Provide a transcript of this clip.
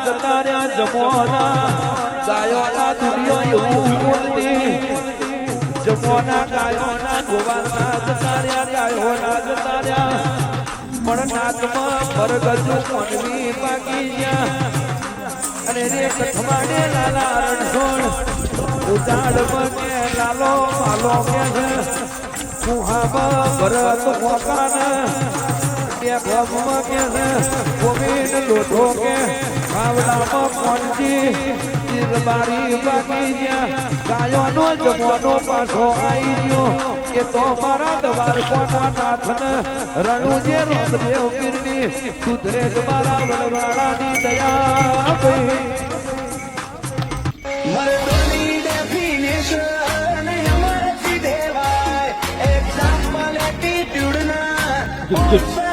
જતાર્યા જમોના ગાયોના દુનિયો એવું બોલતી જમોના ગાયોના ગોવાના જતાર્યા ગાયોના જતાર્યા મણનાથમાં પરગજુ કોણવી પાકી ગયા અને રે કઠવાડે લાલા રણછોડ ઉજાડ બને લાલો માલો કે છે કુહામાં ભરત મોકાના કે ભગમાં કે છે ગોવિંદ લોઢો કે ખાવડામાં કોણજી ચીરબારી બાકી ગયા ગાયોનો જમવાનો પાછો આવી ગયો કે તો મારા દ્વાર કોના નાથને રણુજે રોમદેવ ગીરની સુધરે મારા વડવાળાની દયા ભાઈ મરદોની ડેફિનેશન અમારાથી દેવાય એક્ઝામ્પલ એટીટ્યુડ ના